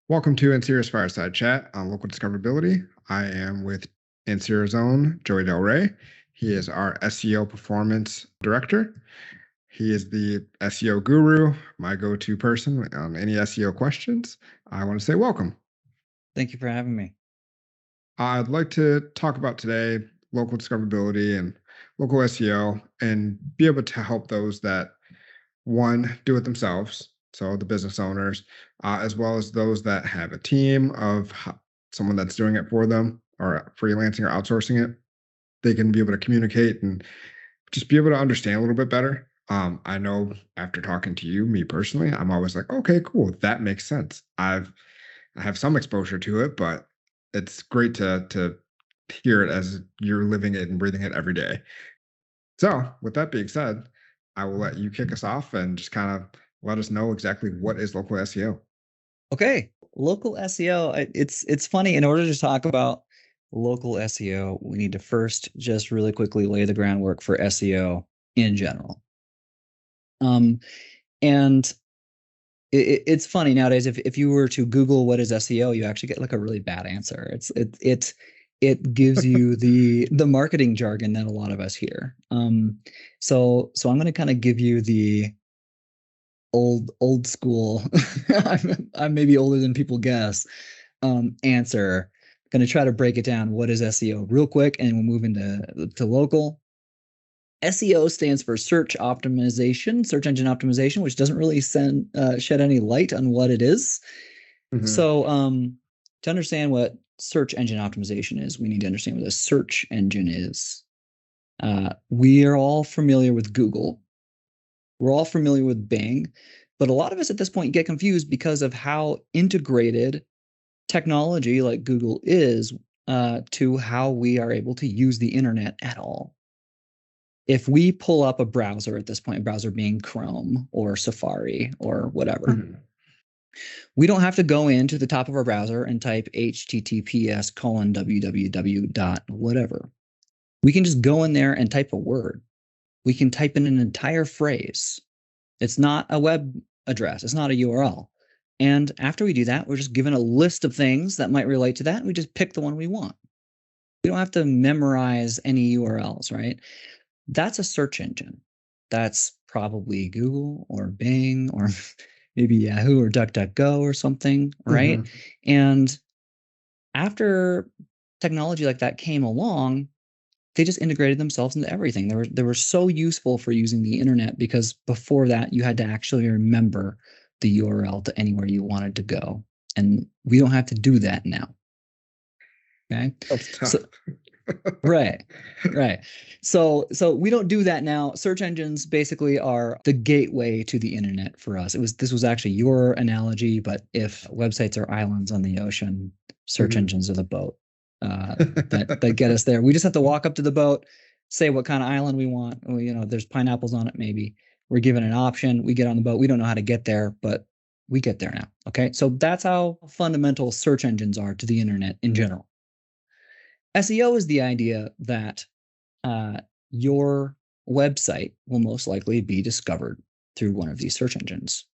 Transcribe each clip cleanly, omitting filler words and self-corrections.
Welcome to Ansir's Fireside Chat on Local Discoverability. I am with Ansir's own Joey Del Rey. He is our SEO performance director. He is the SEO guru, my go-to person on any SEO questions. I want to say welcome. Thank you for having me. I'd like to talk about today local discoverability and local SEO and be able to help those that one, do it themselves, so the business owners, as well as those that have a team of someone that's doing it for them or freelancing or outsourcing it. They can be able to communicate and just be able to understand a little bit better. I know after talking to you, me personally, I'm always like, okay, cool, that makes sense. I have some exposure to it, but it's great to hear it as you're living it and breathing it every day. So, with that being said, I will let you kick us off and just kind of let us know exactly what is local SEO. Okay, local SEO. It's funny. In order to talk about local SEO, we need to first just really quickly lay the groundwork for SEO in general. And it's funny nowadays. If you were to Google what is SEO, you actually get like a really bad answer. It gives you the marketing jargon that a lot of us hear. So I'm going to kind of give you the old school. I'm maybe older than people guess. Answer. Going to try to break it down. What is SEO real quick, and we'll move into local. SEO stands for search optimization, search engine optimization, which doesn't really shed any light on what it is. Mhm. So to understand what search engine optimization is, we need to understand what a search engine is. We are all familiar with Google. We're all familiar with Bing, but a lot of us at this point get confused because of how integrated technology like Google is to how we are able to use the internet at all. If we pull up a browser at this point, a browser being Chrome or Safari or whatever, Mhm. we don't have to go into the top of our browser and type https://www dot whatever. We can just go in there and type a word. We can type in an entire phrase. It's not a web address. It's not a URL. And after we do that, we're just given a list of things that might relate to that. And we just pick the one we want. We don't have to memorize any URLs, right? That's a search engine. That's probably Google or Bing or maybe Yahoo or DuckDuckGo or something, right? Mhm. And after technology like that came along, they just integrated themselves into everything. They were so useful for using the internet because before that you had to actually remember the URL to anywhere you wanted to go. And we don't have to do that now. Okay. That's So tough. right. Right. So we don't do that now. Search engines basically are the gateway to the internet for us. This was actually your analogy, but if websites are islands on the ocean, search Mhm. engines are the boat that get us there. We just have to walk up to the boat, say what kind of island we want. Well, there's pineapples on it, maybe. We're given an option. We get on the boat. We don't know how to get there, but we get there now. Okay. So that's how fundamental search engines are to the internet in general. SEO is the idea that uh, your website will most likely be discovered through one of these search engines,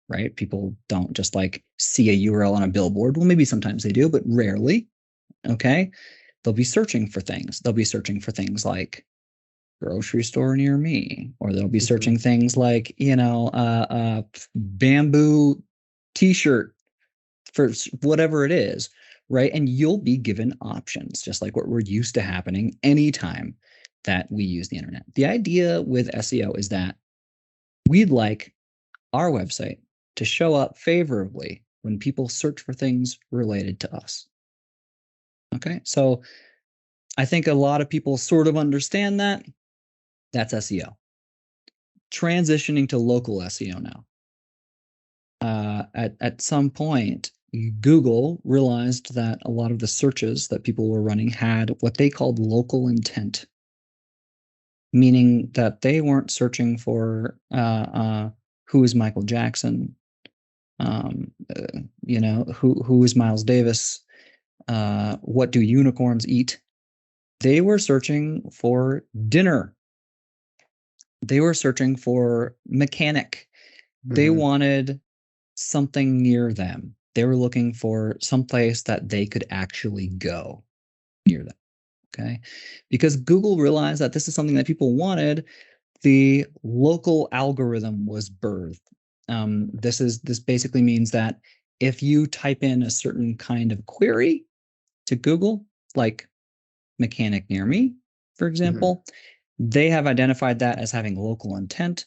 right? People don't just like see a URL on a billboard. Well, maybe sometimes they do, but rarely. Okay. They'll be searching for things. They'll be searching for things like grocery store near me, or they'll be searching Mhm. things like, bamboo t-shirt for whatever it is, right? And you'll be given options, just like what we're used to happening anytime that we use the internet. The idea with SEO is that we'd like our website to show up favorably when people search for things related to us. Okay, so I think a lot of people sort of understand that. That's SEO. Transitioning to local SEO now. At some point, Google realized that a lot of the searches that people were running had what they called local intent, meaning that they weren't searching for who is Michael Jackson, who is Miles Davis, what do unicorns eat. They were searching for dinner. They were searching for mechanic. They Mhm. wanted something near them. They were looking for someplace that they could actually go near them. Okay. Because Google realized that this is something that people wanted, the local algorithm was birthed. This basically means that if you type in a certain kind of query to Google, like mechanic near me, for Mhm. example, they have identified that as having local intent,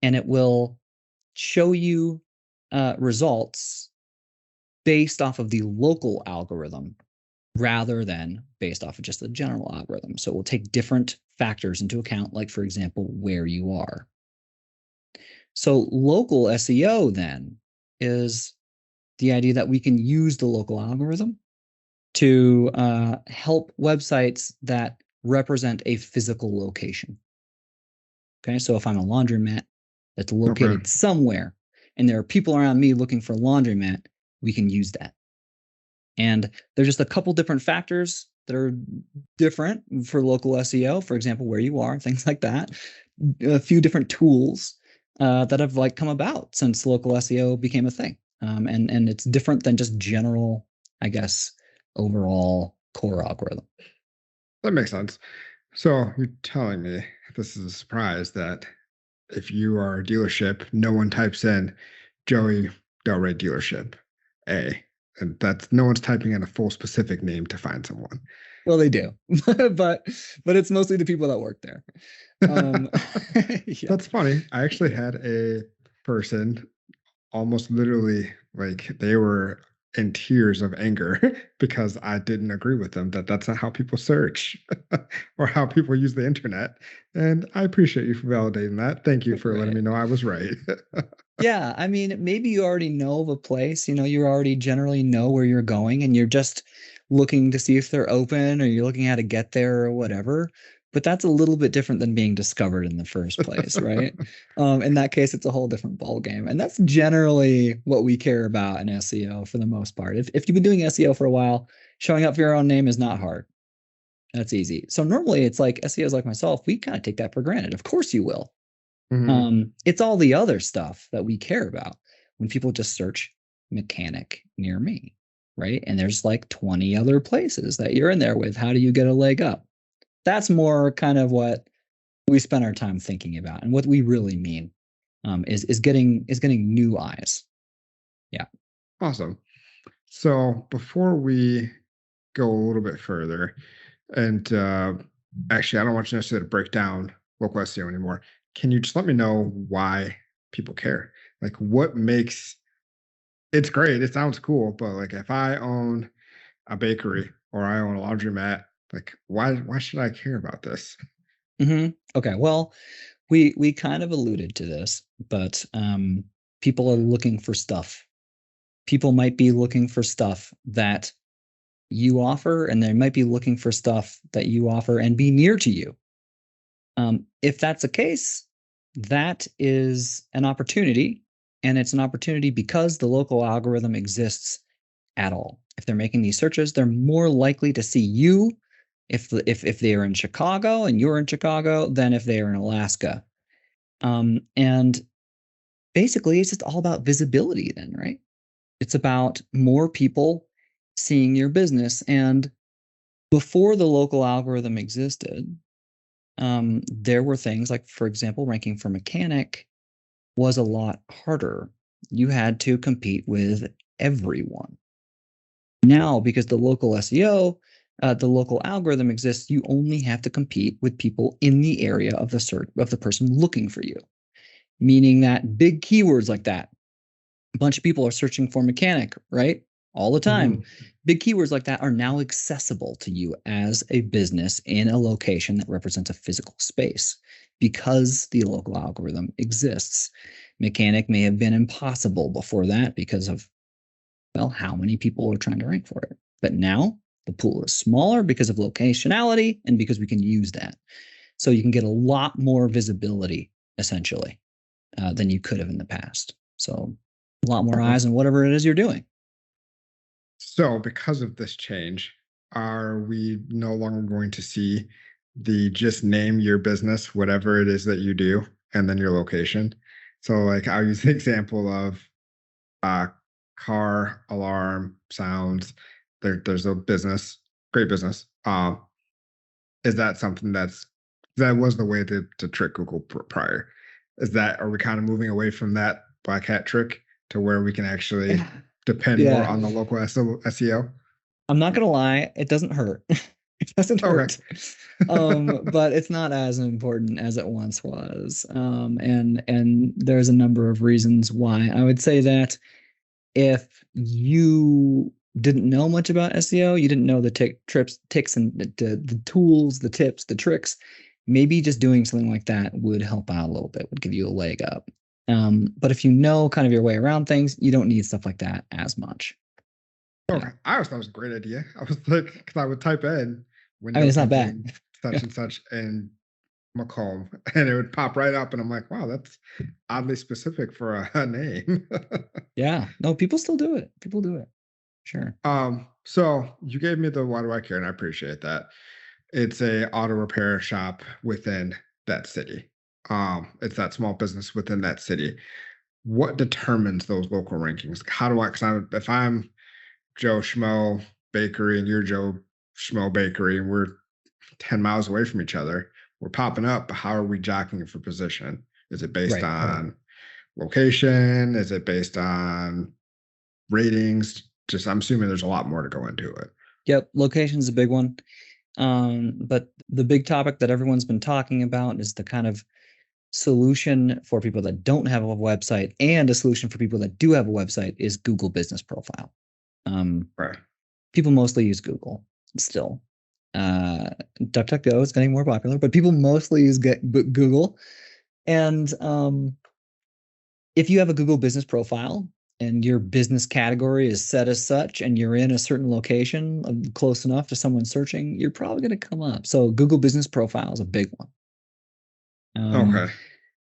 and it will show you results based off of the local algorithm rather than based off of just the general algorithm. So it will take different factors into account, like, for example, where you are. So local SEO then is the idea that we can use the local algorithm to help websites that represent a physical location. Okay, so if I'm a laundromat that's Okay. located somewhere and there are people around me looking for a laundromat, we can use that. And there's just a couple different factors that are different for local SEO, for example, where you are, things like that. A few different tools that have like come about since local SEO became a thing, and it's different than just general, I guess, overall core algorithm. That makes sense. So you're telling me this is a surprise that if you are a dealership, no one types in Joey Del Rey dealership A. And that's no one's typing in a full specific name to find someone. Well, they do, but it's mostly the people that work there. Um, yeah. That's funny. I actually had a person almost literally like they were in tears of anger because I didn't agree with them that that's not how people search or how people use the internet. And I appreciate you for validating that. Thank you for letting Right. me know I was right. Yeah, I mean, maybe you already know of a place, you already generally know where you're going and you're just looking to see if they're open or you're looking how to get there or whatever. But that's a little bit different than being discovered in the first place, right? In that case, it's a whole different ballgame. And that's generally what we care about in SEO for the most part. If you've been doing SEO for a while, showing up for your own name is not hard. That's easy. So normally it's like SEOs like myself, we kind of take that for granted. Of course you will. Mhm. It's all the other stuff that we care about when people just search mechanic near me, right? And there's like 20 other places that you're in there with. How do you get a leg up? That's more kind of what we spend our time thinking about, and what we really mean is getting new eyes. Yeah. Awesome. So before we go a little bit further, and actually, I don't want you necessarily to break down local SEO anymore. Can you just let me know why people care? Like, what makes it's great? It sounds cool, but like, if I own a bakery or I own a laundromat, like, why should I care about this? Okay. Well, we kind of alluded to this, but people are looking for stuff. People might be looking for stuff that you offer, and they might be looking for stuff that you offer and be near to you. If that's the case, that is an opportunity, and it's an opportunity because the local algorithm exists at all. If they're making these searches, they're more likely to see you if they are in Chicago and you're in Chicago than if they are in Alaska. And basically, it's just all about visibility, then, right? It's about more people seeing your business. And before the local algorithm existed, there were things like, for example, ranking for mechanic was a lot harder. You had to compete with everyone. Now, because the local SEO, the local algorithm exists, you only have to compete with people in the area of the search of the person looking for you. Meaning that big keywords like that, a bunch of people are searching for mechanic, right? All the time. Mhm. Big keywords like that are now accessible to you as a business in a location that represents a physical space because the local algorithm exists. Mechanic may have been impossible before that because of, well, how many people are trying to rank for it. But now the pool is smaller because of locationality and because we can use that. So you can get a lot more visibility, essentially, than you could have in the past. So a lot more Okay. eyes on whatever it is you're doing. So, because of this change, are we no longer going to see the just name your business, whatever it is that you do, and then your location? So, like, I'll use the example of car alarm sounds. There's a business, great business. Is that something that was the way to trick Google prior? Is that are we kind of moving away from that black hat trick to where we can actually depend more Yeah. on the local SEO? I'm not gonna lie, it doesn't hurt. It doesn't Okay. hurt. But it's not as important as it once was. And there's a number of reasons why. I would say that if you didn't know much about SEO, you didn't know the ticks and the tools, the tips, the tricks, maybe just doing something like that would help out a little bit, would give you a leg up. But if you know kind of your way around things, you don't need stuff like that as much. Okay. I always thought it was a great idea. I was like, because I would type in I mean, window it's not bad. tinting, such and such, and Macomb, and it would pop right up, and I'm like, wow, that's oddly specific for a name. Yeah. No, people still do it. People do it. Sure. So you gave me the why do I care, and I appreciate that. It's a auto repair shop within that city. It's that small business within that city. What determines those local rankings? How do I? Because if I'm Joe Schmo Bakery and you're Joe Schmo Bakery, and we're 10 miles away from each other, we're popping up, but how are we jockeying for position? Is it based Right. on location? Is it based on ratings? Just I'm assuming there's a lot more to go into it. Yep. Location's a big one. But the big topic that everyone's been talking about is the kind of solution for people that don't have a website and a solution for people that do have a website is Google Business Profile. Right. People mostly use Google still. DuckDuckGo is getting more popular, but people mostly use Google. And if you have a Google Business Profile and your business category is set as such and you're in a certain location close enough to someone searching, you're probably going to come up. So Google Business Profile is a big one. Okay.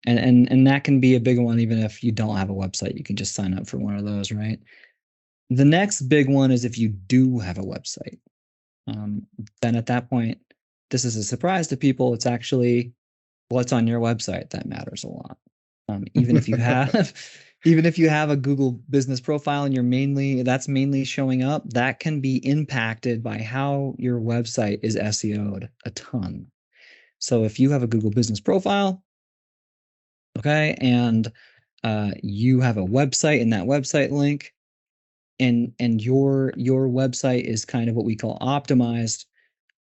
And that can be a big one even if you don't have a website. You can just sign up for one of those, right? The next big one is if you do have a website. Then at that point, this is a surprise to people. It's actually what's on your website that matters a lot. Even if you have even if you have a Google Business Profile and that's mainly showing up, that can be impacted by how your website is SEO'd a ton. So if you have a Google Business Profile, okay, and you have a website and that website link, and your website is kind of what we call optimized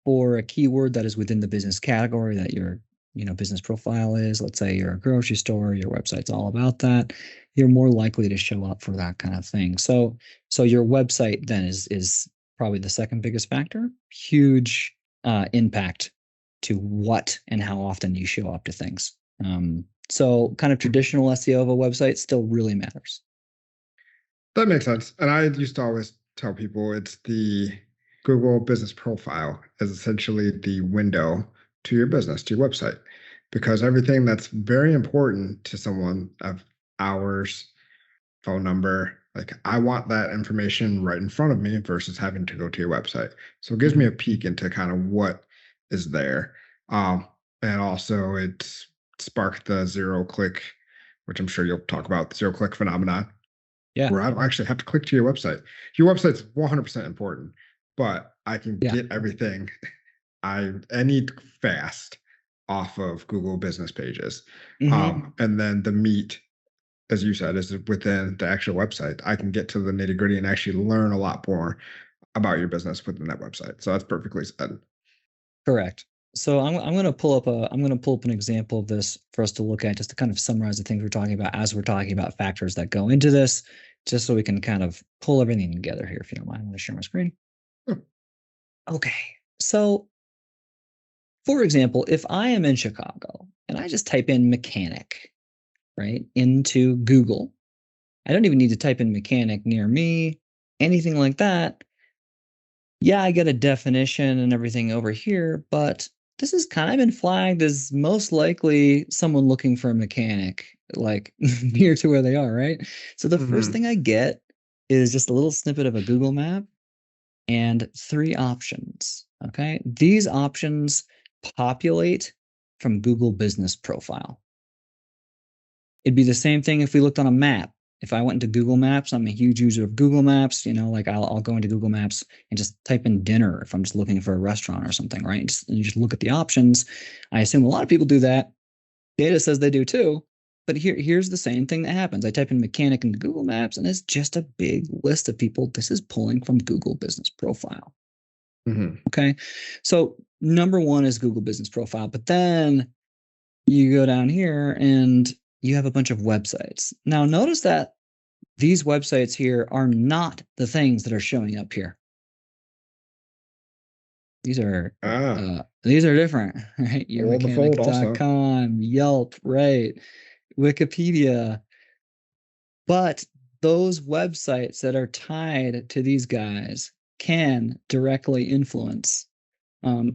for a keyword that is within the business category that your business profile is. Let's say you're a grocery store, your website's all about that. You're more likely to show up for that kind of thing. So your website then is probably the second biggest factor. Huge impact to what and how often you show up to things. So kind of traditional SEO of a website still really matters. That makes sense. And I used to always tell people it's the Google Business Profile is essentially the window to your business, to your website, because everything that's very important to someone of hours, phone number, like I want that information right in front of me versus having to go to your website. So it gives me a peek into kind of what is there. And also it's sparked the zero click, which I'm sure you'll talk about, the zero click phenomenon Yeah. where I don't actually have to click to your website. Your website's 100% important, but I can Yeah. get everything I need fast off of Google business pages. And then the meat, as you said, is within the actual website. I can get to the nitty gritty and actually learn a lot more about your business within that website. So that's perfectly said. Correct. So I'm going to pull up an example of this for us to look at just to kind of summarize the things we're talking about as we're talking about factors that go into this, just so we can kind of pull everything together here. If you don't mind, I'm going to share my screen. Sure. Okay. So, for example, if I am in Chicago and I just type in mechanic, right, into Google, I don't even need to type in mechanic near me, anything like that. Yeah, I get a definition and everything over here, but this has kind of been flagged as most likely someone looking for a mechanic, like near to where they are, right? So the first thing I get is just a little snippet of a Google map and 3 options. Okay. These options populate from Google Business Profile. It'd be the same thing if we looked on a map If I went into Google Maps, I'm a huge user of Google Maps. Like I'll go into Google Maps and just type in dinner if I'm just looking for a restaurant or something, right? And you just look at the options. I assume a lot of people do that. Data says they do too. But here's the same thing that happens. I type in mechanic into Google Maps, and it's just a big list of people. This is pulling from Google Business Profile. Mm-hmm. Okay. So number one is Google Business Profile, but then you go down here and you have a bunch of websites. Now notice that these websites here are not the things that are showing up here. These are different, right? All the fold also. Yourmechanic.com, Yelp, right? Wikipedia. But those websites that are tied to these guys can directly influence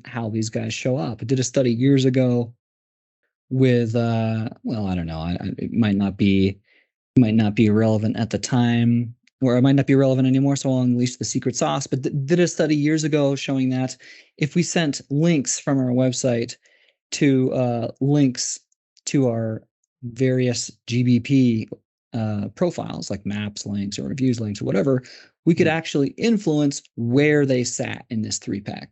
how these guys show up. I did a study years ago with well, I don't know, it might not be relevant at the time, or it might not be relevant anymore, so I'll unleash the secret sauce. But did a study years ago showing that if we sent links from our website to links to our various GBP profiles, like maps links or reviews links or whatever, we could actually influence where they sat in this 3-pack.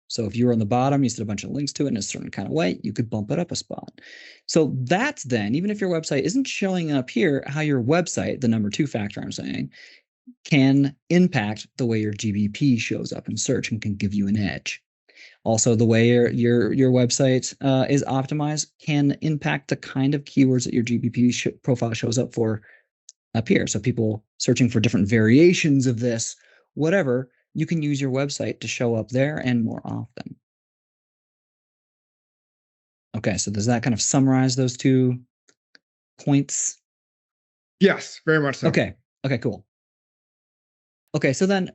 So if you were on the bottom, you set a bunch of links to it in a certain kind of way, you could bump it up a spot. So that's then, even if your website isn't showing up here, how your website, the number 2 factor I'm saying, can impact the way your GBP shows up in search and can give you an edge. Also, the way your website is optimized can impact the kind of keywords that your GBP profile shows up for up here. So people searching for different variations of this, whatever, you can use your website to show up there and more often. Okay, so does that kind of summarize those 2 points? Yes, very much so. Okay, cool. Okay, so then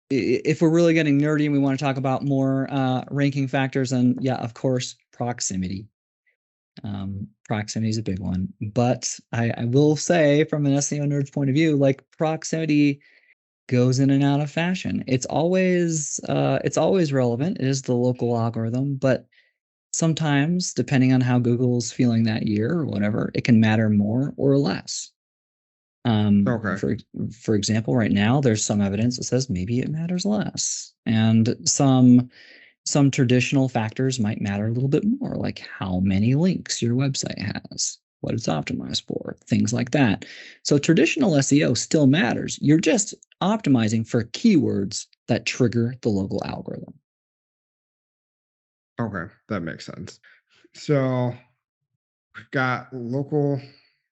if we're really getting nerdy and we want to talk about more ranking factors, then yeah, of course, proximity. Proximity is a big one, but I will say from an SEO nerd's point of view, like proximity goes in and out of fashion. It's always relevant. It is the local algorithm, but sometimes, depending on how Google's feeling that year or whatever, it can matter more or less. Okay. For example, right now there's some evidence that says maybe it matters less, and some traditional factors might matter a little bit more, like how many links your website has, what it's optimized for, things like that. So traditional SEO still matters. You're just optimizing for keywords that trigger the local algorithm. Okay, that makes sense. So we've got local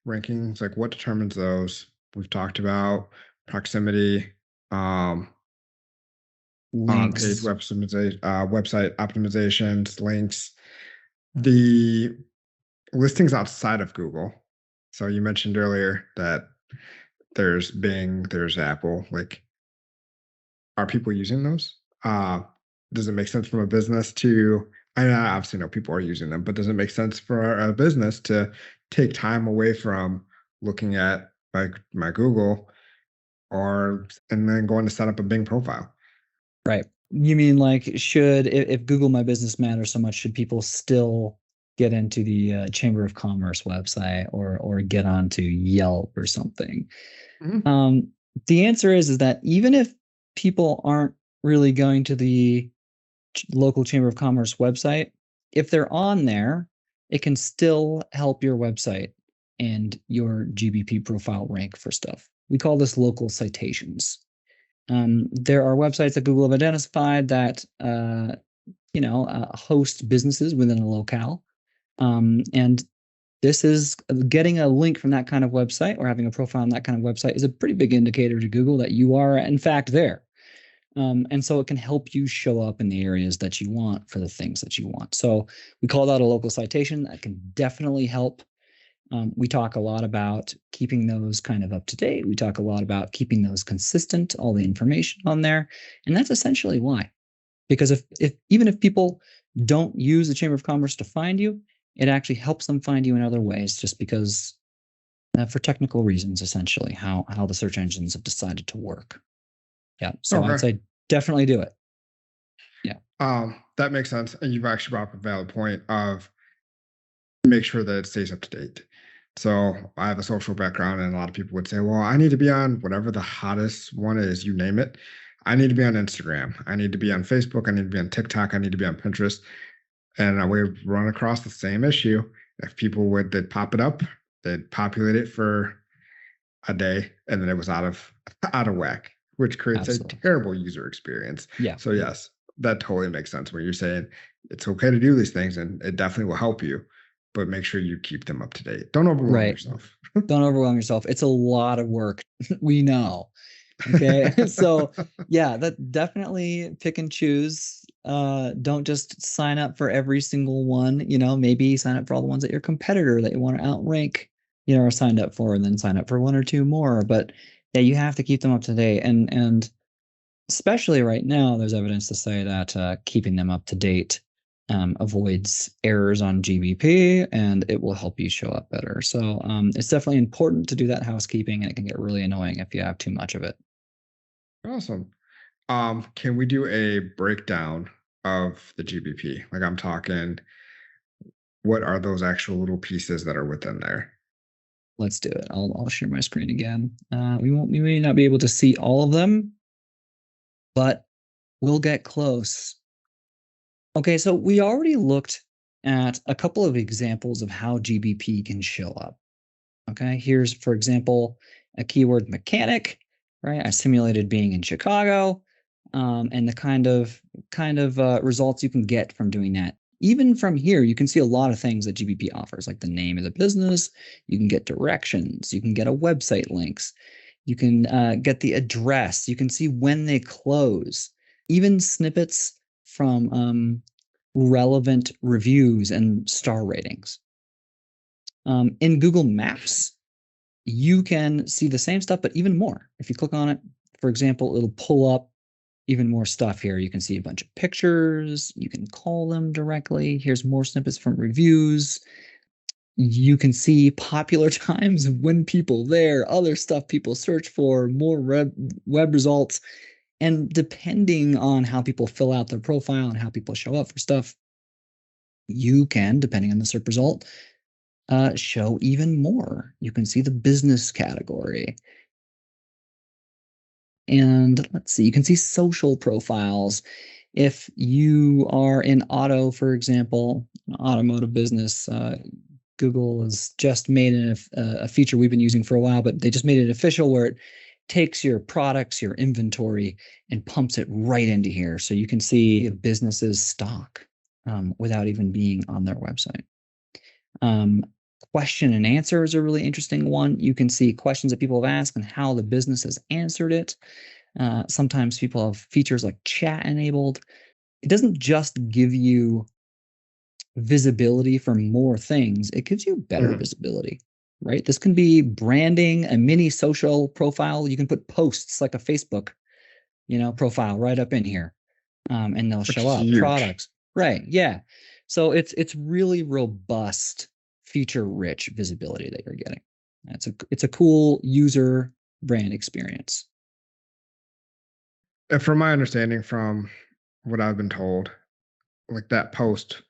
rankings, like what determines those? We've talked about proximity, on-page Links. website optimizations, links, the listings outside of Google. So you mentioned earlier that there's Bing, there's Apple. Like, are people using those? Does it make sense from a business to? I mean, I obviously know people are using them, but does it make sense for a business to take time away from looking at my Google and then going to set up a Bing profile? Right. You mean like if Google My Business matters so much, should people still get into the Chamber of Commerce website or get onto Yelp or something? Mhm. The answer is that even if people aren't really going to the local Chamber of Commerce website, if they're on there, it can still help your website and your GBP profile rank for stuff. We call this local citations. There are websites that Google have identified that host businesses within a locale, and this is getting a link from that kind of website or having a profile on that kind of website is a pretty big indicator to Google that you are in fact there. And so it can help you show up in the areas that you want for the things that you want. So we call that a local citation. That can definitely help. We talk a lot about keeping those kind of up to date. We talk a lot about keeping those consistent, all the information on there. And that's essentially why. Because if even if people don't use the Chamber of Commerce to find you, it actually helps them find you in other ways, just because for technical reasons, essentially, how the search engines have decided to work. Yeah. So I'd Okay. say definitely do it. Yeah. That makes sense. And you've actually brought up a valid point of make sure that it stays up to date. So I have a social background, and a lot of people would say, well, I need to be on whatever the hottest one is, you name it. I need to be on Instagram. I need to be on Facebook. I need to be on TikTok. I need to be on Pinterest. And we run across the same issue. If people they'd pop it up, they'd populate it for a day, and then it was out of whack, which creates a Absolutely. terrible user experience. Yeah. So yes, that totally makes sense when you're saying it's okay to do these things, and it definitely will help you, but make sure you keep them up to date. Don't overwhelm Right. yourself. Don't overwhelm yourself. It's a lot of work. We know. Okay. So yeah, that definitely pick and choose. Don't just sign up for every single one. Maybe sign up for all the ones that your competitor that you want to outrank, are signed up for, and then sign up for one or two more. But yeah, you have to keep them up to date. And especially right now, there's evidence to say that keeping them up to date avoids errors on GBP, and it will help you show up better. So it's definitely important to do that housekeeping, and it can get really annoying if you have too much of it. Awesome. Can we do a breakdown of the GBP? Like I'm talking, what are those actual little pieces that are within there? Let's do it. I'll share my screen again. We may not be able to see all of them, but we'll get close. Okay, so we already looked at a couple of examples of how GBP can show up. Okay, here's, for example, a keyword mechanic, right? I simulated being in Chicago, and the kind of results you can get from doing that. Even from here, you can see a lot of things that GBP offers, like the name of the business. You can get directions. You can get a website links. You can get the address. You can see when they close. Even snippets from relevant reviews and star ratings. In Google Maps, you can see the same stuff, but even more. If you click on it, for example, it'll pull up even more stuff here. You can see a bunch of pictures. You can call them directly. Here's more snippets from reviews. You can see popular times when people there, other stuff people search for, more web results. And depending on how people fill out their profile and how people show up for stuff, you can, depending on the search result, show even more. You can see the business category. And let's see, you can see social profiles. If you are in auto, for example, automotive business, Google has just made a feature we've been using for a while, but they just made it official where it takes your products, your inventory, and pumps it right into here. So you can see a business's stock without even being on their website. Question and answer is a really interesting one. You can see questions that people have asked and how the business has answered it. Sometimes people have features like chat enabled. It doesn't just give you visibility for more things, it gives you better visibility, right? This can be branding, a mini social profile. You can put posts like a Facebook, profile right up in here, and they'll Which show is up. huge. Products, right? Yeah. So it's really robust, feature-rich visibility that you're getting. It's a cool user brand experience. And from my understanding, from what I've been told, like that post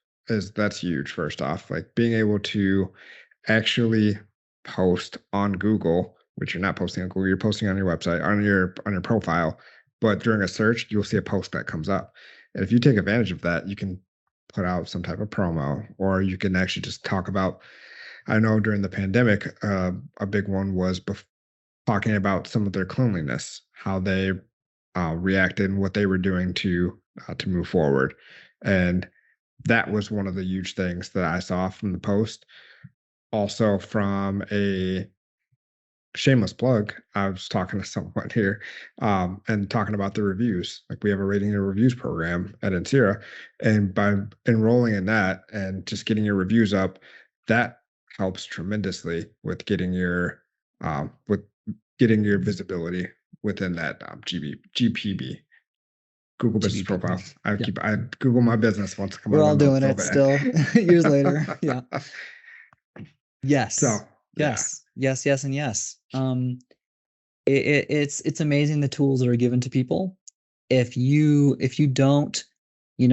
that's huge. First off, like being able to actually post on Google, which you're not posting on Google, you're posting on your website, on your profile, but during a search, you'll see a post that comes up. And if you take advantage of that, you can put out some type of promo, or you can actually just talk about. I know during the pandemic, a big one was talking about some of their cleanliness, how they reacted, and what they were doing to move forward, and that was one of the huge things that I saw from the post. Also, from a shameless plug, I was talking to someone here, and talking about the reviews. Like we have a rating and reviews program at Insira, and by enrolling in that and just getting your reviews up, that helps tremendously with getting your visibility within that GPB, Google Business GBP. Profile. Yeah. I Google my business once come We're out of all my mouth doing so it still years later. Yeah. bad. So Yes. yeah. Yes. Yes. Yes. And yes. It's amazing the tools that are given to people. If you don't,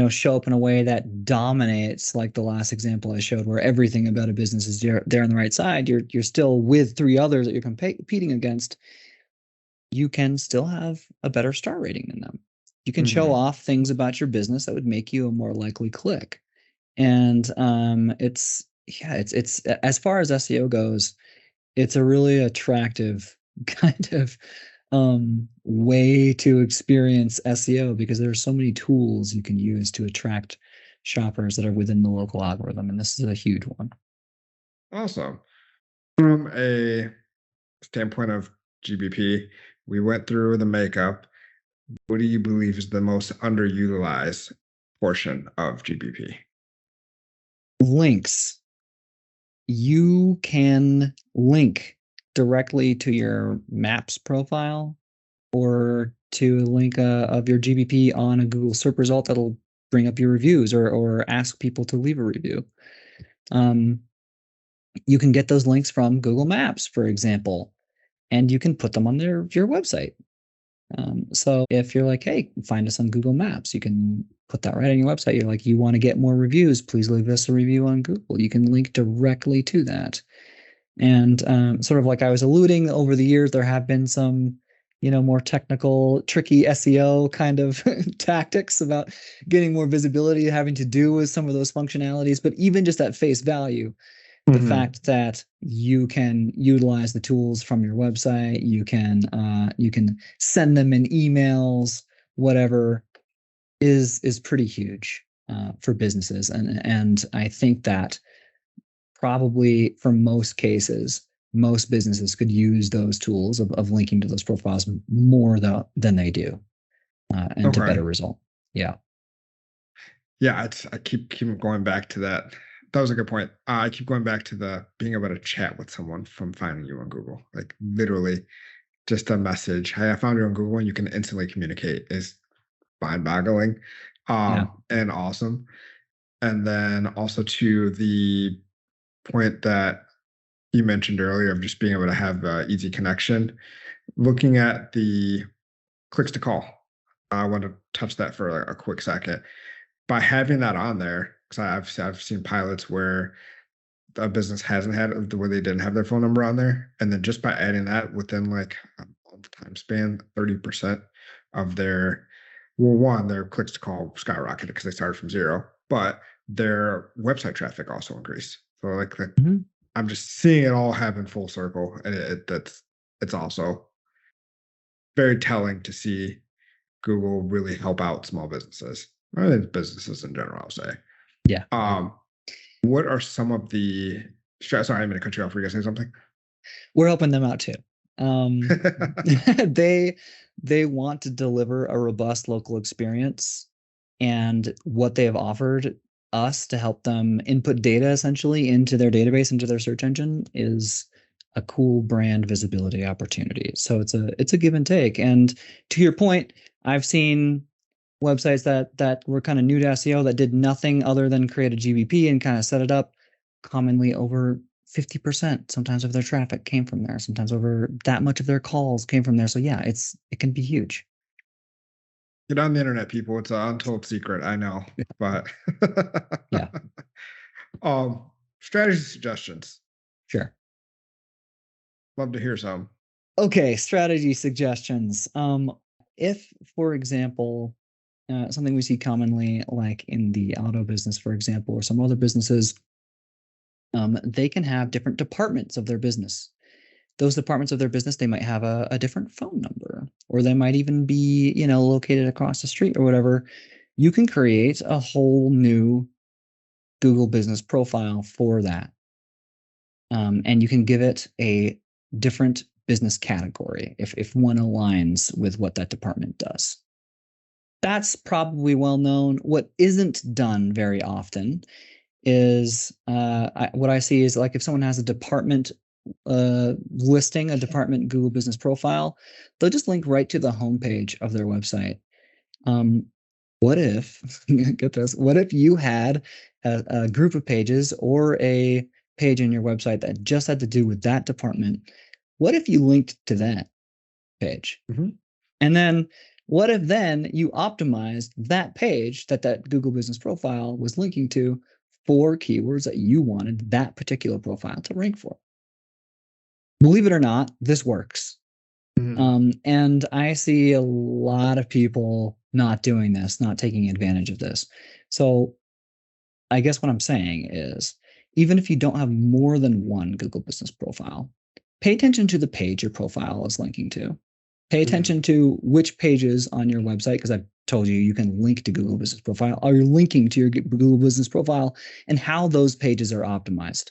show up in a way that dominates, like the last example I showed, where everything about a business is there on the right side, you're still with three others that you're competing against, you can still have a better star rating than them. You can show Mhm. off things about your business that would make you a more likely click. And it's as far as SEO goes, it's a really attractive kind of way to experience SEO, because there are so many tools you can use to attract shoppers that are within the local algorithm, and this is a huge one. Awesome. From a standpoint of GBP, we went through the makeup. What do you believe is the most underutilized portion of GBP? Links. You can link directly to your Maps profile or to a link of your GBP on a Google search result that'll bring up your reviews, or ask people to leave a review. Um, you can get those links from Google Maps, for example, and you can put them on your website. So if you're like, hey, find us on Google Maps, you can put that right on your website. You're like, you want to get more reviews, please leave us a review on Google. You can link directly to that. And sort of like I was alluding, over the years, there have been some, more technical, tricky SEO kind of tactics about getting more visibility, having to do with some of those functionalities. But even just at face value, the Mhm. fact that you can utilize the tools from your website, you can send them in emails, whatever, is pretty huge for businesses. And I think that probably for most cases, most businesses could use those tools of linking to those profiles more than they do, and to Okay. better result. Yeah. Yeah, I keep going back to that. That was a good point. I keep going back to the being able to chat with someone from finding you on Google. Like literally just a message. Hey, I found you on Google and you can instantly communicate is mind-boggling, Yeah. and awesome. And then also to the point that you mentioned earlier of just being able to have easy connection, looking at the clicks to call. I want to touch that for a quick second. By having that on there, because I've seen pilots where a business hasn't had it, where they didn't have their phone number on there, and then just by adding that within like a month time span, 30% of their, well, one, their clicks to call skyrocketed because they started from zero, but their website traffic also increased. So like Mhm. I'm just seeing it all happen full circle, and it's also very telling to see Google really help out small businesses, or businesses in general, I'll say. Yeah. Um, what are some of the sorry, I'm gonna cut you off. Were you gonna say something? We're helping them out too. Um, they they want to deliver a robust local experience, and what they have offered us to help them input data essentially into their database, into their search engine, is a cool brand visibility opportunity. So it's a give and take. And to your point, I've seen websites that were kind of new to SEO that did nothing other than create a GBP and kind of set it up. Commonly over 50% sometimes of their traffic came from there. Sometimes over that much of their calls came from there. So yeah, it can be huge. Get on the internet, people. It's an untold secret, I know, but Yeah, um, strategy suggestions. sure. Love to hear some. Okay, strategy suggestions. If, for example, something we see commonly, like in the auto business, for example, or some other businesses, they can have different departments of their business. Those departments of their business, they might have a different phone number, or they might even be, located across the street or whatever. You can create a whole new Google business profile for that. And you can give it a different business category if one aligns with what that department does. That's probably well known. What isn't done very often is what I see is, like, if someone has a department listing, a department Google business profile, they'll just link right to the homepage of their website. Um, what if, get this, what if you had a group of pages or a page in your website that just had to do with that department? What if you linked to that page? Mhm. And then What if then you optimized that page that Google Business Profile was linking to for keywords that you wanted that particular profile to rank for? Believe it or not, this works. Mhm. And I see a lot of people not doing this, not taking advantage of this. So I guess what I'm saying is, even if you don't have more than one Google Business Profile, pay attention to the page your profile is linking to. Pay Mhm. attention to which pages on your website, because I've told you you can link to Google Business Profile. Are you linking to your Google Business Profile and how those pages are optimized?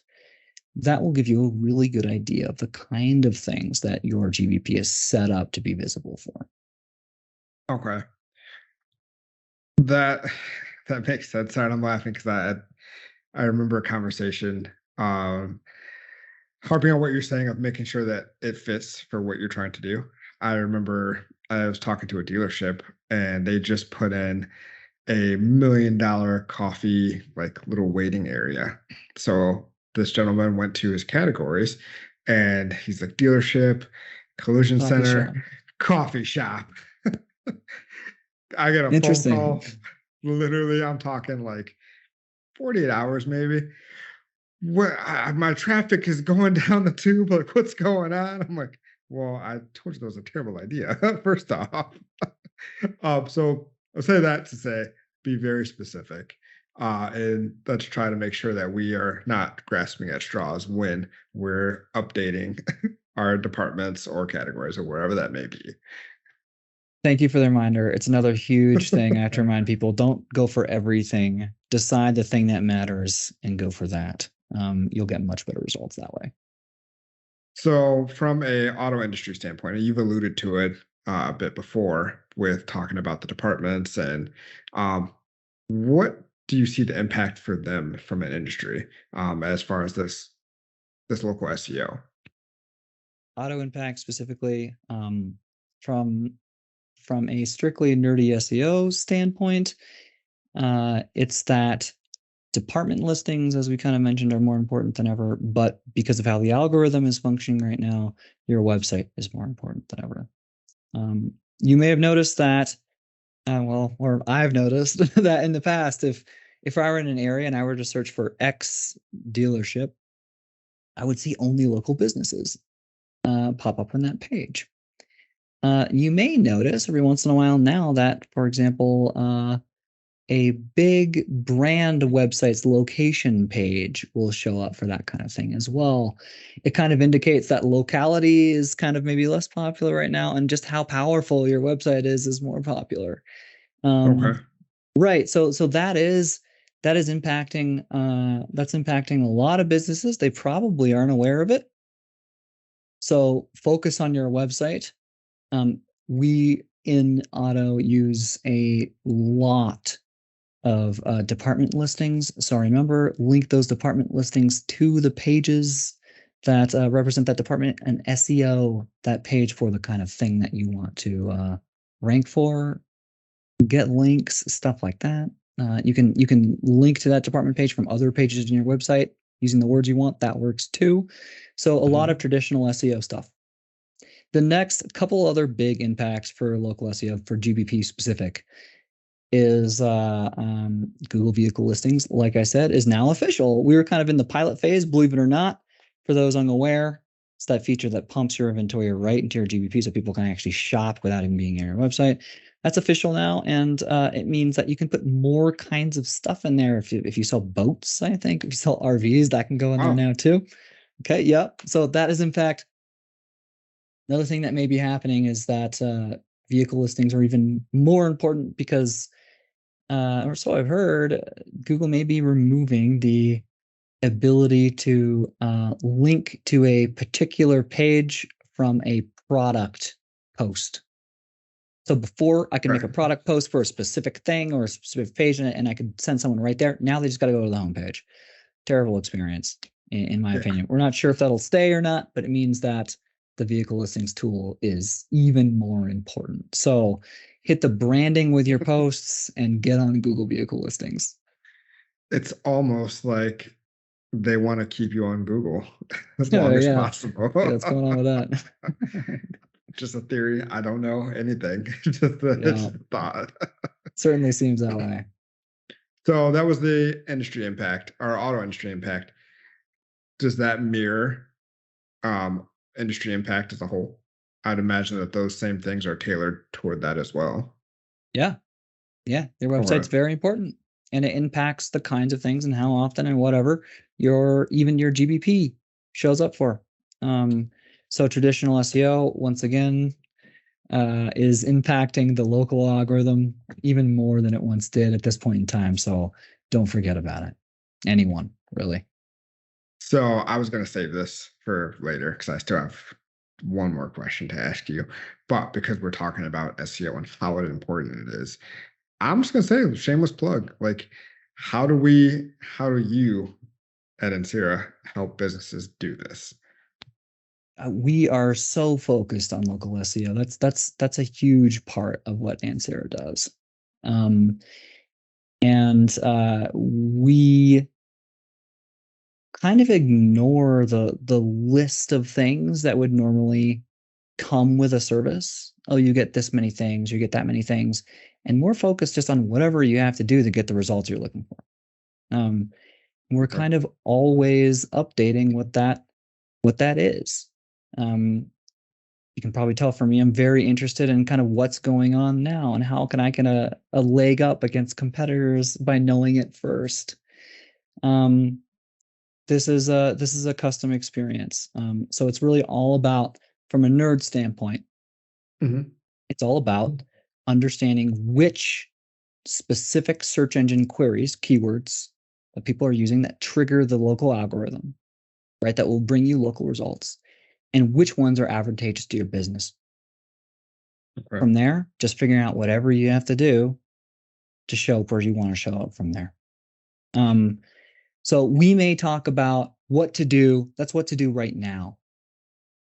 That will give you a really good idea of the kind of things that your GBP is set up to be visible for. Okay. That that makes sense. Sorry, I'm laughing because I remember a conversation harping on what you're saying of making sure that it fits for what you're trying to do. I remember I was talking to a dealership and they just put in $1 million coffee like little waiting area. So this gentleman went to his categories and he's like dealership, collision Coffee center, shop. coffee shop. I get a phone Interesting. call. Literally, I'm talking like 48 hours maybe. My traffic is going down the tube. Like, what's going on? I'm like, well, I told you that was a terrible idea. First off, so I'll say that to say, be very specific, and let's try to make sure that we are not grasping at straws when we're updating our departments or categories or wherever that may be. Thank you for the reminder. It's another huge thing I have to remind people. Don't go for everything. Decide the thing that matters and go for that. You'll get much better results that way. So, from a auto industry standpoint, and you've alluded to it a bit before with talking about the departments, and um, what do you see the impact for them from an industry as far as this local SEO? Auto impact specifically, from from a strictly nerdy SEO standpoint, it's that department listings, as we kind of mentioned, are more important than ever. But because of how the algorithm is functioning right now, your website is more important than ever. You may have noticed that, well, or I've noticed that in the past, if I were in an area and I were to search for X dealership, I would see only local businesses pop up on that page. You may notice every once in a while now that, for example, a big brand website's location page will show up for that kind of thing as well. It kind of indicates that locality is kind of maybe less popular right now, and just how powerful your website is more popular. Okay. Right. So that is impacting that's impacting a lot of businesses. They probably aren't aware of it. So focus on your website. We in Auto use a lot of department listings. So remember, link those department listings to the pages that represent that department, and SEO that page for the kind of thing that you want to rank for. Get links, stuff like that. You can link to that department page from other pages in your website using the words you want. That works too. So a lot of Mhm. traditional SEO stuff. The next couple other big impacts for local SEO for GBP specific is Google Vehicle Listings, like I said, is now official. We were kind of in the pilot phase, believe it or not. For those unaware, it's that feature that pumps your inventory right into your GBP so people can actually shop without even being on your website. That's official now, and it means that you can put more kinds of stuff in there. If you sell boats, I think, if you sell RVs, that can go in there Wow. now too. Okay, yep. So that is in fact another thing that may be happening, is that vehicle listings are even more important because or so I've heard, Google may be removing the ability to link to a particular page from a product post. So before, I could make Okay. a product post for a specific thing or a specific page, and I could send someone right there. Now they just got to go to the homepage. Terrible experience, in my Yeah. opinion. We're not sure if that'll stay or not, but it means that the vehicle listings tool is even more important. So hit the branding with your posts and get on Google Vehicle Listings. It's almost like they want to keep you on Google as Oh long as yeah, possible. yeah. What's going on with that? just a theory. I don't know anything. Yeah, just a thought. certainly seems that way. So that was the industry impact, our auto industry impact. Does that mirror um, industry impact as a whole? I'd imagine that those same things are tailored toward that as well. Yeah, yeah, their Or website's very important, and it impacts the kinds of things and how often and whatever your GBP shows up for. So traditional SEO, once again, is impacting the local algorithm even more than it once did at this point in time. So don't forget about it. Anyone, really. so I was going to save this for later because I still have one more question to ask you. But because we're talking about SEO and how important it is, I'm just going to say shameless plug. Like, how do you at Insera help businesses do this? We are so focused on local SEO. That's a huge part of what Ansera does. Um, and we kind of ignore the list of things that would normally come with a service. Oh, you get this many things, you get that many things, and more focused just on whatever you have to do to get the results you're looking for. We're Okay. kind of always updating what that is. You can probably tell from me, I'm very interested in kind of what's going on now and how can I get a leg up against competitors by knowing it first. Um, this is a custom experience. So it's really all about, from a nerd standpoint, Mhm. it's all about understanding which specific search engine queries, keywords that people are using that trigger the local algorithm, right? That will bring you local results, and which ones are advantageous to your business. Okay. From there, just figuring out whatever you have to do to show up where you want to show up from there. Um, so we may talk about what to do. That's what to do right now,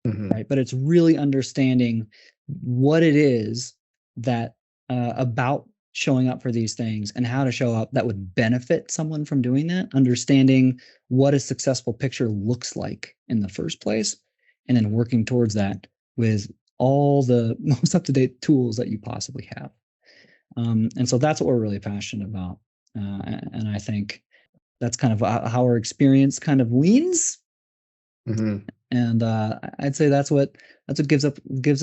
Mhm. right? But it's really understanding what it is that about showing up for these things and how to show up that would benefit someone from doing that, understanding what a successful picture looks like in the first place, and then working towards that with all the most up-to-date tools that you possibly have. And so that's what we're really passionate about. And I think that's kind of how our experience kind of leans. Mhm. And I'd say that's what gives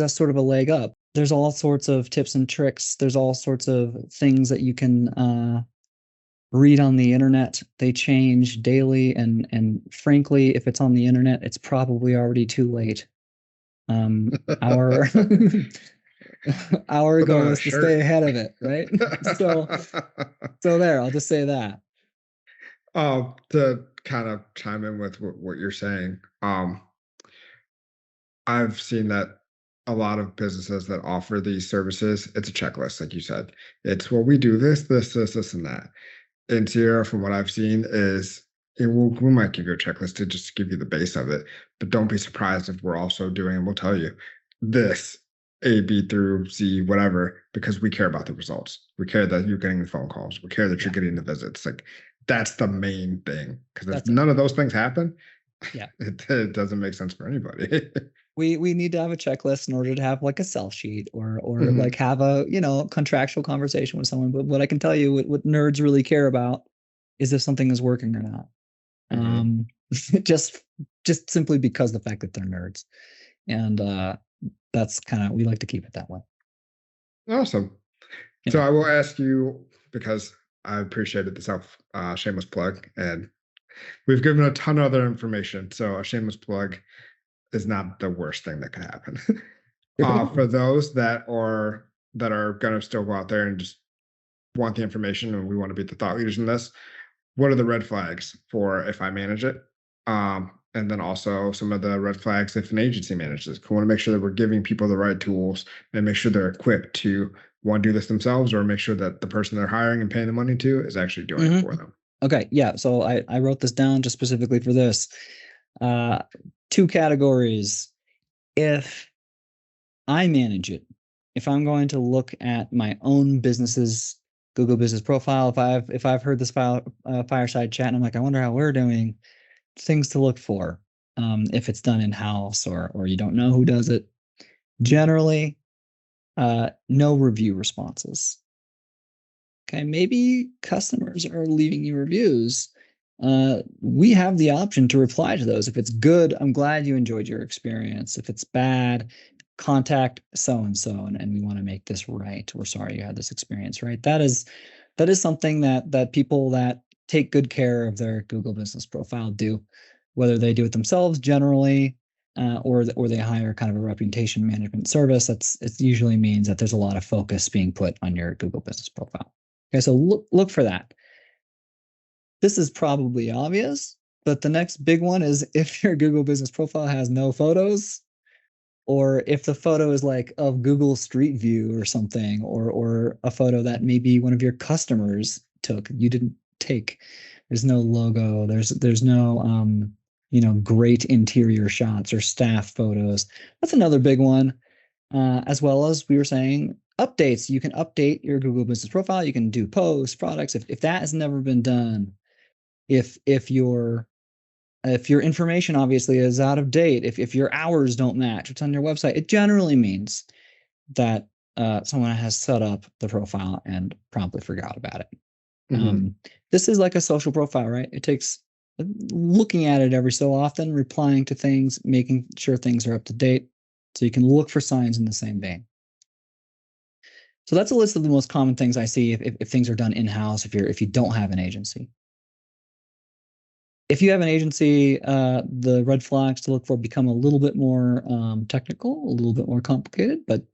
us sort of a leg up. There's all sorts of tips and tricks. There's all sorts of things that you can read on the internet. They change daily, and frankly, if it's on the internet, it's probably already too late. Our our Put that goal on a is to stay shirt. ahead of it, right? so so there, I'll just say that. To kind of chime in with what you're saying, I've seen that a lot of businesses that offer these services, it's a checklist, like you said. It's, well, we do this, and that. And Sierra, from what I've seen, is we might give you a checklist to just give you the base of it, but don't be surprised if we're also doing, and we'll tell you this A, B through Z, whatever, because we care about the results. We care that you're getting the phone calls. We care that Yeah, you're getting the visits. Like, that's the main thing. Because if that's it. none of those things happen, Yeah. it doesn't make sense for anybody. We need to have a checklist in order to have like a sell sheet or like Mhm. have a, contractual conversation with someone. But what I can tell you, what nerds really care about is if something is working or not. Mhm. Um, just just simply because the fact that they're nerds. And that's kind of, we like to keep it that way. Awesome. So Yeah. I will ask you, because I appreciated the shameless plug, and we've given a ton of other information. So a shameless plug is not the worst thing that could happen. For those that are going to still go out there and just want the information, and we want to be the thought leaders in this, what are the red flags for if I manage it? And then also some of the red flags if an agency manages. We want to make sure that we're giving people the right tools and make sure they're equipped to want to do this themselves, or make sure that the person they're hiring and paying the money to is actually doing it hmm for them. Okay. Yeah. So I wrote this down just specifically for this. Uh, two categories. If I manage it, if I'm going to look at my own business's Google Business Profile, if I've heard this Fireside chat and I'm like, I wonder how we're doing, things to look for. If it's done in house or you don't know who does it, Generally, no review responses. Okay, maybe customers are leaving you reviews. We have the option to reply to those. If it's good, I'm glad you enjoyed your experience. If it's bad, contact so and so, and we want to make this right. We're sorry you had this experience, right? That is something that people that take good care of their Google Business Profile do, whether they do it themselves generally, or they hire kind of a reputation management service. It usually means that there's a lot of focus being put on your Google Business Profile. Okay, so look for that. This is probably obvious, but the next big one is if your Google Business Profile has no photos, or if the photo is like of Google Street View or something, or a photo that maybe one of your customers took, you didn't take. There's no logo. There's no great interior shots or staff photos. That's another big one. As well as we were saying, updates. You can update your Google Business Profile. You can do posts, products. If that has never been done, if your information obviously is out of date, if your hours don't match what's on your website, it generally means that someone has set up the profile and promptly forgot about it. Mm-hmm. This is like a social profile, right? It takes looking at it every so often, replying to things, making sure things are up to date, so you can look for signs in the same vein. So that's a list of the most common things I see if things are done in-house, if you don't have an agency. If you have an agency, the red flags to look for become a little bit more technical, a little bit more complicated, but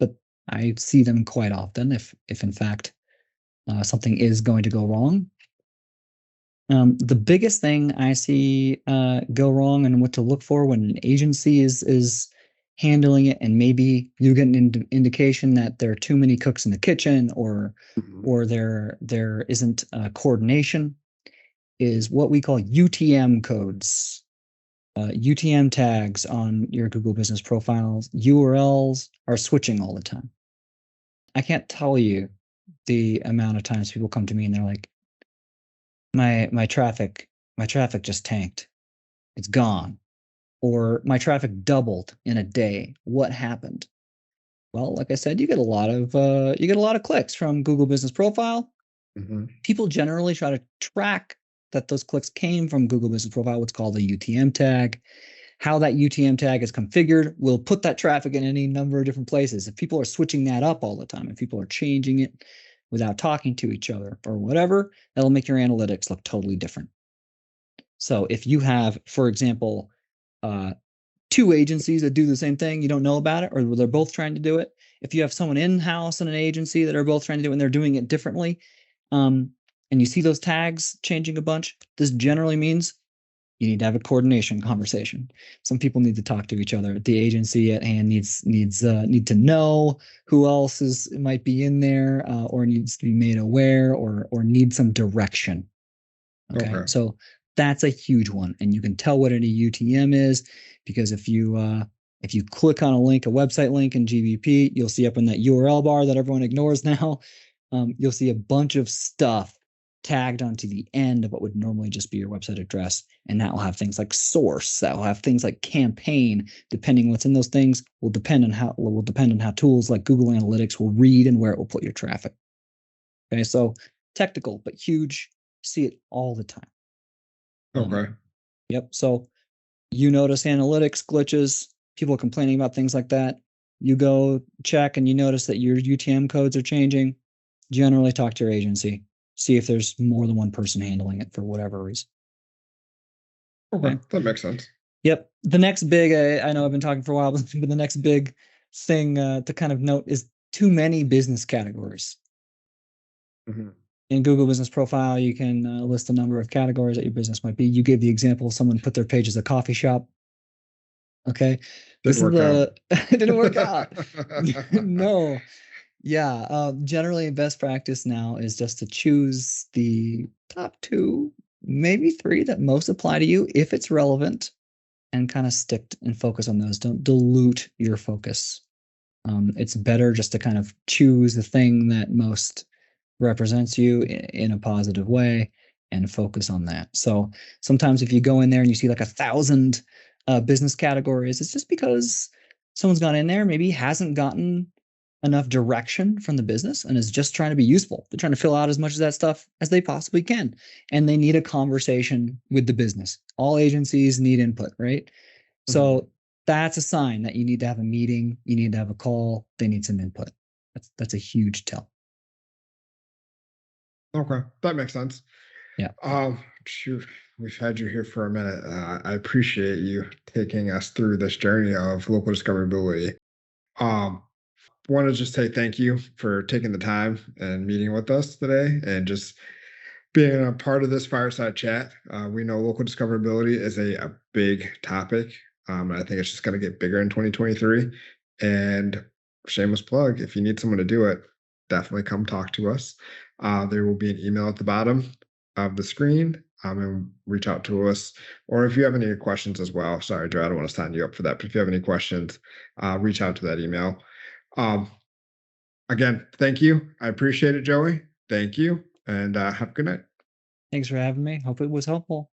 I see them quite often if in fact something is going to go wrong. The biggest thing I see go wrong and what to look for when an agency is handling it, and maybe you get an indication that there are too many cooks in the kitchen, or there isn't coordination, is what we call UTM codes. UTM tags on your Google Business Profiles. URLs are switching all the time. I can't tell you the amount of times people come to me and they're like, my traffic just tanked. It's gone. Or my traffic doubled in a day. What happened? Well, like I said, you get a lot of clicks from Google Business Profile. Mm-hmm. People generally try to track that those clicks came from Google Business Profile, what's called a UTM tag. How that UTM tag is configured will put that traffic in any number of different places. If people are switching that up all the time, if people are changing it without talking to each other or whatever, that'll make your analytics look totally different. So if you have, for example, two agencies that do the same thing, you don't know about it, or they're both trying to do it. If you have someone in-house in an agency that are both trying to do it and they're doing it differently, and you see those tags changing a bunch, this generally means you need to have a coordination conversation. Some people need to talk to each other. The agency at hand need to know who else might be in there, or needs to be made aware, or need some direction. Okay, so that's a huge one, and you can tell what any UTM is because if you click on a website link in GBP, you'll see up in that URL bar that everyone ignores now, you'll see a bunch of stuff tagged onto the end of what would normally just be your website address, and that will have things like source, that will have things like campaign. Depending what's in those things will depend on how tools like Google Analytics will read and where it will put your traffic. Okay, so technical but huge. See it all the time. Okay. Yep. So you notice analytics glitches, people complaining about things like that. You go check and you notice that your UTM codes are changing. Generally talk to your agency. See if there's more than one person handling it for whatever reason. Okay. That makes sense. Yep. The next big, I know I've been talking for a while, but the next big thing to kind of note is too many business categories. Mm-hmm. In Google Business Profile, you can list a number of categories that your business might be. You gave the example of someone put their page as a coffee shop. Okay. It didn't work out. No. Yeah. Generally, best practice now is just to choose the top 2, maybe 3 that most apply to you if it's relevant, and kind of stick and focus on those. Don't dilute your focus. It's better just to kind of choose the thing that most represents you in a positive way and focus on that. So sometimes if you go in there and you see like 1,000 business categories, it's just because someone's gone in there, maybe hasn't gotten enough direction from the business and is just trying to be useful. They're trying to fill out as much of that stuff as they possibly can. And they need a conversation with the business. All agencies need input, right? Mhm. So that's a sign that you need to have a meeting, you need to have a call, they need some input. That's a huge tell. Okay, that makes sense. Yeah. Shoot, we've had you here for a minute. I appreciate you taking us through this journey of local discoverability. Um, Want to just say thank you for taking the time and meeting with us today and just being a part of this fireside chat. We know local discoverability is a big topic. And I think it's just going to get bigger in 2023. And shameless plug, if you need someone to do it, definitely come talk to us. There will be an email at the bottom of the screen, and reach out to us. Or if you have any questions as well, sorry, Joe, I don't want to sign you up for that. But if you have any questions, reach out to that email. Um, Again, thank you. I appreciate it, Joey. Thank you. And have a good night. Thanks for having me. Hope it was helpful.